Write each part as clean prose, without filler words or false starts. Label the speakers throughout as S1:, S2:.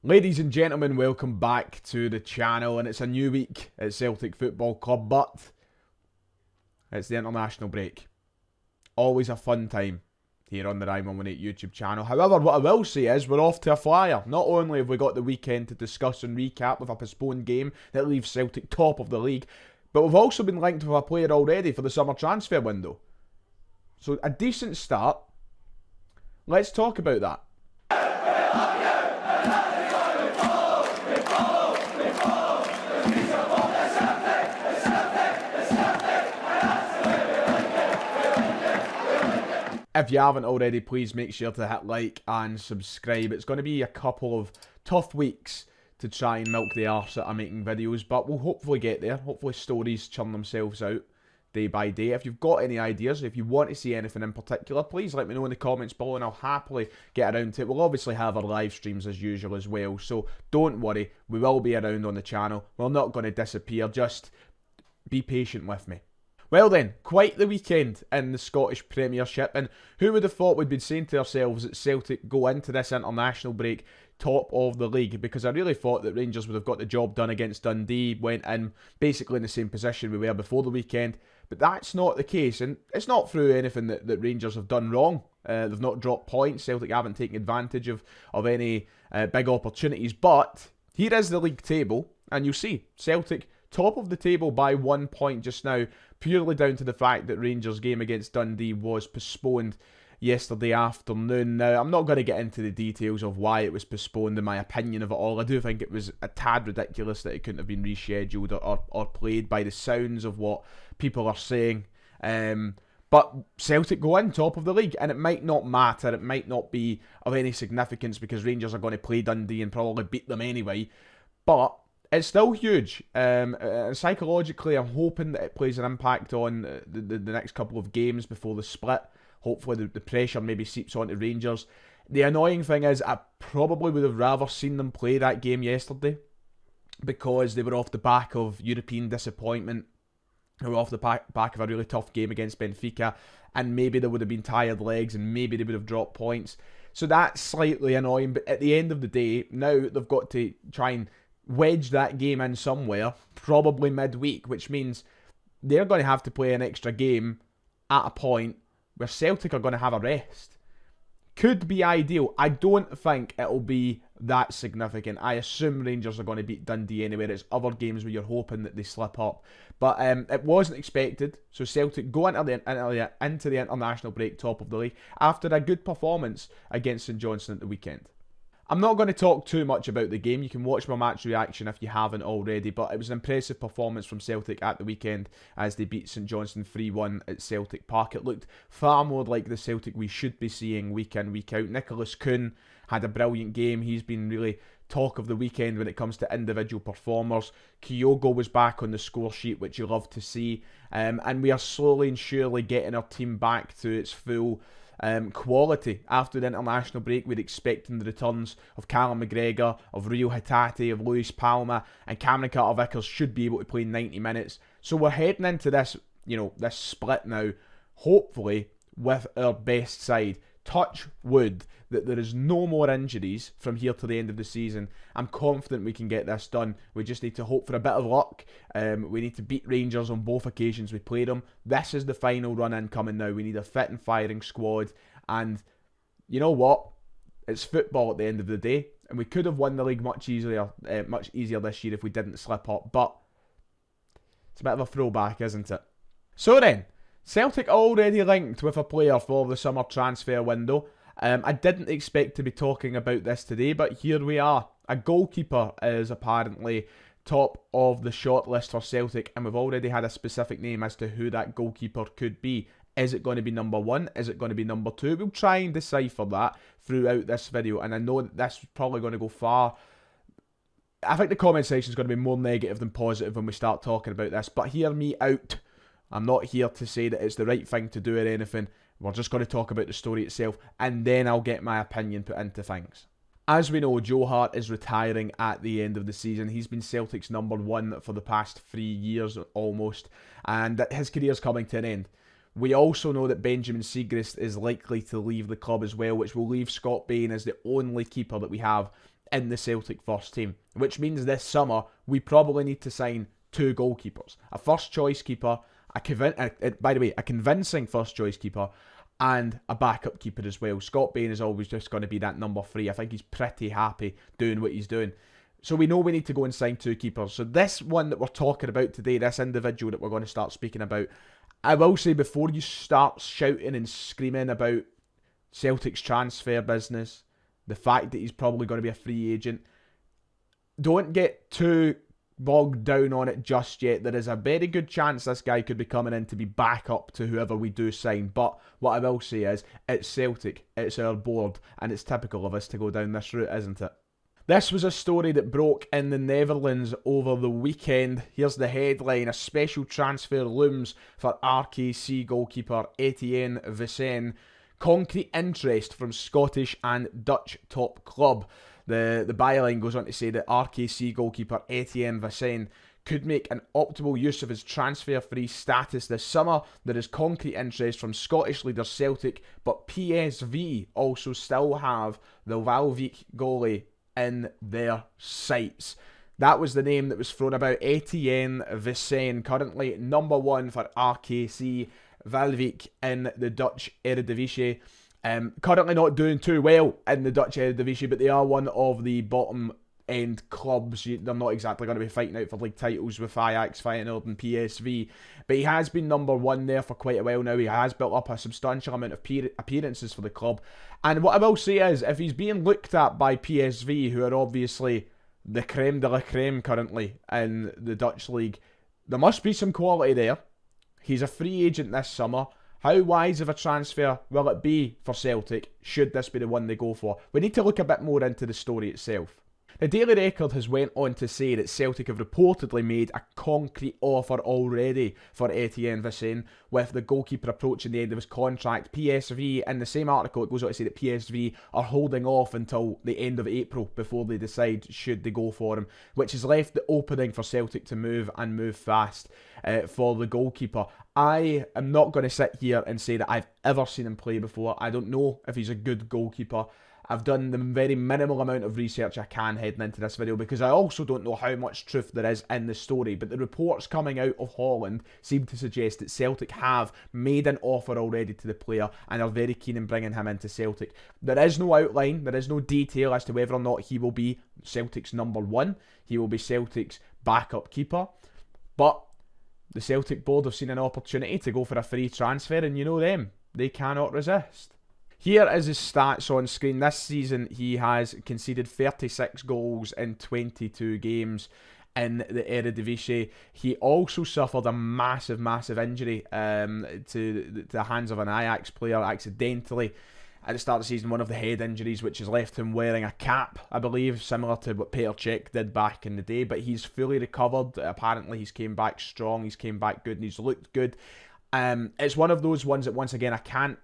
S1: Ladies and gentlemen, welcome back to the channel, and it's a new week at Celtic Football Club, but it's the international break. Always a fun time here on the Rhyme118 YouTube channel. However, what I will say is we're off to a flyer. Not only have we got the weekend to discuss and recap with a postponed game that leaves Celtic top of the league, but we've also been linked with a player already for the summer transfer window. So a decent start. Let's talk about that. If you haven't already, please make sure to hit like and subscribe. It's going to be a couple of tough weeks to try and milk the arse out of making videos, but we'll hopefully get there. Hopefully stories churn themselves out day by day. If you've got any ideas, if you want to see anything in particular, please let me know in the comments below and I'll happily get around to it. We'll obviously have our live streams as usual as well, so don't worry, we will be around on the channel. We're not going to disappear, just be patient with me. Well then, quite the weekend in the Scottish Premiership, and who would have thought we'd been saying to ourselves that Celtic go into this international break top of the league, because I really thought that Rangers would have got the job done against Dundee, went in basically in the same position we were before the weekend, but that's not the case, and it's not through anything that Rangers have done wrong. They've not dropped points, Celtic haven't taken advantage of any big opportunities, but here is the league table, and you'll see Celtic top of the table by 1 point just now, purely down to the fact that Rangers' game against Dundee was postponed yesterday afternoon. Now, I'm not going to get into the details of why it was postponed and my opinion of it all. I do think it was a tad ridiculous that it couldn't have been rescheduled or played by the sounds of what people are saying. But Celtic go in top of the league, and it might not matter, it might not be of any significance because Rangers are going to play Dundee and probably beat them anyway, but it's still huge. Psychologically, I'm hoping that it plays an impact on the next couple of games before the split. Hopefully the pressure maybe seeps onto Rangers. The annoying thing is I probably would have rather seen them play that game yesterday, because they were off the back of European disappointment. They were off the back of a really tough game against Benfica, and maybe there would have been tired legs and maybe they would have dropped points. So that's slightly annoying, but at the end of the day, now they've got to try and wedge that game in somewhere, probably midweek, which means they're going to have to play an extra game at a point where Celtic are going to have a rest. Could be ideal. I don't think it'll be that significant. I assume Rangers are going to beat Dundee anyway. It's other games where you're hoping that they slip up. But it wasn't expected. So Celtic go into the international break top of the league after a good performance against St Johnstone at the weekend. I'm not going to talk too much about the game. You can watch my match reaction if you haven't already, but it was an impressive performance from Celtic at the weekend as they beat St Johnstone 3-1 at Celtic Park. It looked far more like the Celtic we should be seeing week in, week out. Nicholas Kuhn had a brilliant game. He's been really talk of the weekend when it comes to individual performers. Kyogo was back on the score sheet, which you love to see, and we are slowly and surely getting our team back to its full quality. After the international break, we're expecting the returns of Callum McGregor, of Rio Hatate, of Luis Palma, and Cameron Carter-Vickers should be able to play 90 minutes. So we're heading into this, this split now, hopefully with our best side. Touch wood that there is no more injuries from here to the end of the season. I'm confident we can get this done. We just need to hope for a bit of luck. We need to beat Rangers on both occasions we played them. This is the final run-in coming now. We need a fit and firing squad. And you know what? It's football at the end of the day. And we could have won the league much easier this year if we didn't slip up. But it's a bit of a throwback, isn't it? So then, Celtic already linked with a player for the summer transfer window. I didn't expect to be talking about this today, but here we are. A goalkeeper is apparently top of the shortlist for Celtic, and we've already had a specific name as to who that goalkeeper could be. Is it going to be number 1? Is it going to be number 2? We'll try and decipher that throughout this video, and I know that this is probably going to go far. I think the comment section is going to be more negative than positive when we start talking about this, but hear me out. I'm not here to say that it's the right thing to do or anything. We're just going to talk about the story itself, and then I'll get my opinion put into things. As we know, Joe Hart is retiring at the end of the season. He's been Celtic's number 1 for the past 3 years almost, and his career's coming to an end. We also know that Benjamin Siegrist is likely to leave the club as well, which will leave Scott Bain as the only keeper that we have in the Celtic first team, which means this summer we probably need to sign 2 goalkeepers. A first choice keeper, a convincing first choice keeper, and a backup keeper as well. Scott Bain is always just going to be that number 3. I think he's pretty happy doing what he's doing. So we know we need to go and sign 2 keepers. So this one that we're talking about today, this individual that we're going to start speaking about, I will say before you start shouting and screaming about Celtic's transfer business, the fact that he's probably going to be a free agent, don't get too bogged down on it just yet. There is a very good chance this guy could be coming in to be back up to whoever we do sign. But what I will say is, it's Celtic, it's our board, and it's typical of us to go down this route, isn't it? This was a story that broke in the Netherlands over the weekend. Here's the headline: a special transfer looms for RKC goalkeeper Etienne Vissen. Concrete interest from Scottish and Dutch top club. The byline goes on to say that RKC goalkeeper Etienne Vissen could make an optimal use of his transfer-free status this summer. There is concrete interest from Scottish leader Celtic, but PSV also still have the Valvik goalie in their sights. That was the name that was thrown about. Etienne Vissen, currently number 1 for RKC Valvik in the Dutch Eredivisie. Currently not doing too well in the Dutch Eredivisie, but they are one of the bottom end clubs. They're not exactly going to be fighting out for league titles with Ajax, Feyenoord and PSV, but he has been number 1 there for quite a while now. He has built up a substantial amount of appearances for the club, and what I will say is, if he's being looked at by PSV, who are obviously the creme de la creme currently in the Dutch league, there must be some quality there. He's a free agent this summer. How wise of a transfer will it be for Celtic, should this be the one they go for? We need to look a bit more into the story itself. The Daily Record has went on to say that Celtic have reportedly made a concrete offer already for Etienne Vissen, with the goalkeeper approaching the end of his contract. PSV, in the same article, it goes on to say that PSV are holding off until the end of April before they decide should they go for him, which has left the opening for Celtic to move, and move fast, for the goalkeeper. I am not going to sit here and say that I've ever seen him play before. I don't know if he's a good goalkeeper. I've done the very minimal amount of research I can heading into this video, because I also don't know how much truth there is in the story, but the reports coming out of Holland seem to suggest that Celtic have made an offer already to the player and are very keen in bringing him into Celtic. There is no outline, there is no detail as to whether or not he will be Celtic's number 1, he will be Celtic's backup keeper, but the Celtic board have seen an opportunity to go for a free transfer, and you know them, they cannot resist. Here is his stats on screen. This season he has conceded 36 goals in 22 games in the Eredivisie. He also suffered a massive injury to the hands of an Ajax player accidentally at the start of the season, one of the head injuries, which has left him wearing a cap, I believe, similar to what Petr Cech did back in the day, but he's fully recovered. Apparently he's came back strong, he's came back good, and he's looked good. It's one of those ones that, once again, I can't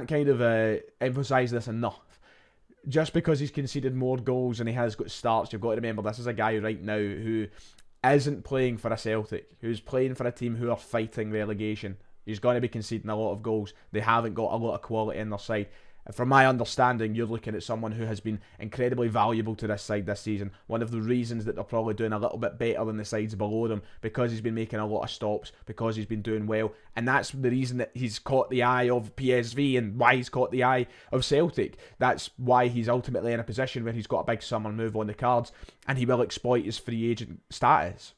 S1: kind of emphasise this enough. Just because he's conceded more goals and he has got starts, you've got to remember this is a guy right now who isn't playing for a Celtic, who's playing for a team who are fighting relegation. He's going to be conceding a lot of goals. They haven't got a lot of quality in their side. From my understanding, you're looking at someone who has been incredibly valuable to this side this season. One of the reasons that they're probably doing a little bit better than the sides below them, because he's been making a lot of stops, because he's been doing well. And that's the reason that he's caught the eye of PSV and why he's caught the eye of Celtic. That's why he's ultimately in a position where he's got a big summer move on the cards, and he will exploit his free agent status.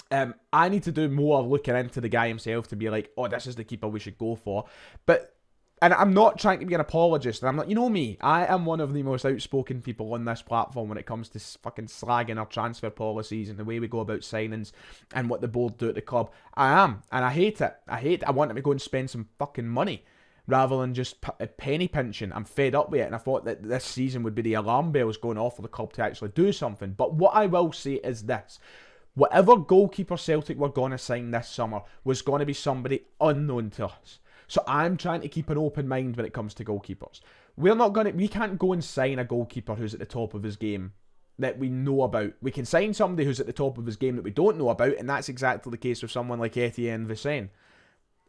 S1: I need to do more looking into the guy himself to be like, oh, this is the keeper we should go for. And I'm not trying to be an apologist, and I'm not, you know me, I am one of the most outspoken people on this platform when it comes to fucking slagging our transfer policies and the way we go about signings and what the board do at the club. I am, and I hate it. I want them to go and spend some fucking money rather than just penny pinching. I'm fed up with it, and I thought that this season would be the alarm bells going off for the club to actually do something. But what I will say is this: whatever goalkeeper Celtic were going to sign this summer was going to be somebody unknown to us. So I'm trying to keep an open mind when it comes to goalkeepers. We can't go and sign a goalkeeper who's at the top of his game that we know about. We can sign somebody who's at the top of his game that we don't know about, and that's exactly the case with someone like Etienne Vissen.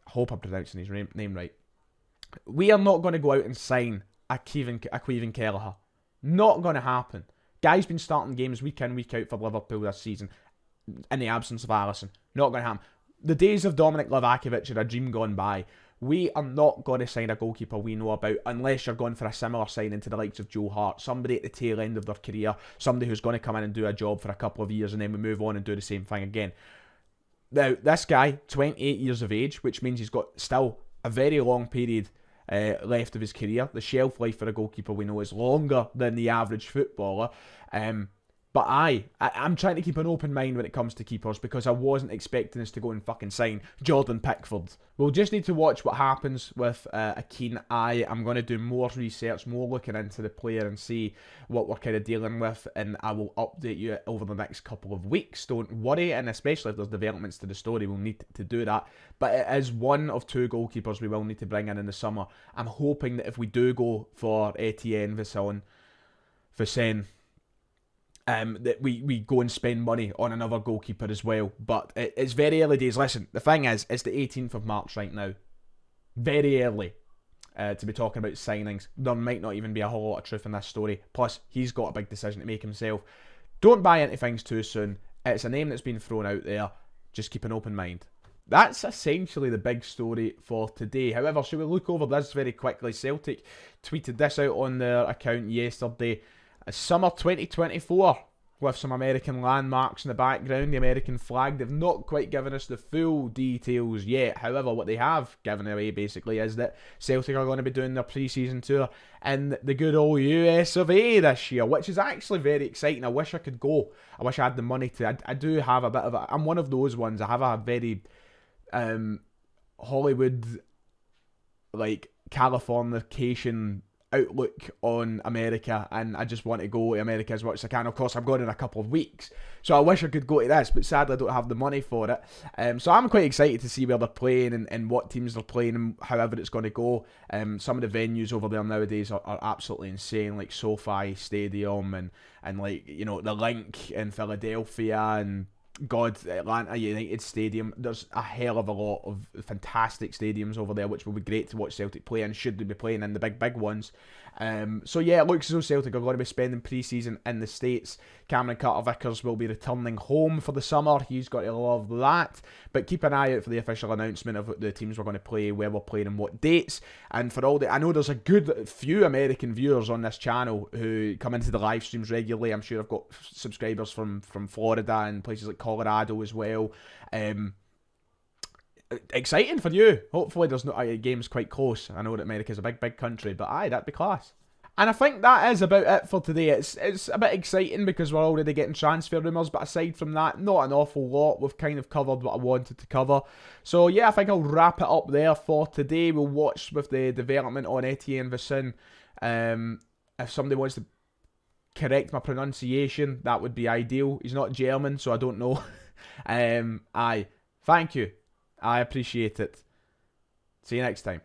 S1: I hope I'm pronouncing his name right. We are not going to go out and sign a Caoimhin Kelleher. Not going to happen. Guy's been starting games week in, week out for Liverpool this season in the absence of Alisson. Not going to happen. The days of Dominic Livakovic are a dream gone by. We are not going to sign a goalkeeper we know about unless you're going for a similar signing to the likes of Joe Hart, somebody at the tail end of their career, somebody who's going to come in and do a job for a couple of years and then we move on and do the same thing again. Now, this guy, 28 years of age, which means he's got still a very long period left of his career. The shelf life for a goalkeeper we know is longer than the average footballer. But I'm trying to keep an open mind when it comes to keepers because I wasn't expecting us to go and fucking sign Jordan Pickford. We'll just need to watch what happens with a keen eye. I'm going to do more research, more looking into the player and see what we're kind of dealing with, and I will update you over the next couple of weeks. Don't worry, and especially if there's developments to the story, we'll need to do that. But it is one of two goalkeepers we will need to bring in the summer. I'm hoping that if we do go for Etienne Visson, that we go and spend money on another goalkeeper as well. But it's very early days. Listen, the thing is, it's the 18th of March right now. Very early to be talking about signings. There might not even be a whole lot of truth in this story. Plus, he's got a big decision to make himself. Don't buy into things too soon. It's a name that's been thrown out there. Just keep an open mind. That's essentially the big story for today. However, should we look over this very quickly? Celtic tweeted this out on their account yesterday. Summer 2024 with some American landmarks in the background, the American flag. They've not quite given us the full details yet. However, what they have given away basically is that Celtic are going to be doing their pre-season tour in the good old US of A this year, which is actually very exciting. I wish I could go. I wish I had the money to. I do have a bit of I'm one of those ones. I have a very Hollywood, like, Californication outlook on America, and I just want to go to America as much as I can. Of course, I'm going in a couple of weeks, so I wish I could go to this, but sadly I don't have the money for it. So I'm quite excited to see where they're playing and what teams they're playing and however it's going to go. Some of the venues over there nowadays are absolutely insane, like SoFi Stadium and like, you know, the Link in Philadelphia and Atlanta United Stadium. There's a hell of a lot of fantastic stadiums over there, which will be great to watch Celtic play in, should they be playing in the big ones. So yeah, it looks as though Celtic are going to be spending pre-season in the States. Cameron Carter-Vickers will be returning home for the summer. He's got to love that. But keep an eye out for the official announcement of the teams we're going to play, where we're playing and what dates. And for all the, I know there's a good few American viewers on this channel who come into the live streams regularly. I'm sure I've got subscribers from Florida and places like Colorado as well. Exciting for you. Hopefully there's no games quite close. I know that America's a big country, but aye, that'd be class. And I think that is about it for today. It's a bit exciting because we're already getting transfer rumours, but aside from that, not an awful lot. We've kind of covered what I wanted to cover. So yeah, I think I'll wrap it up there for today. We'll watch with the development on Etienne Visson. If somebody wants to correct my pronunciation, that would be ideal. He's not German, so I don't know. Aye, thank you. I appreciate it. See you next time.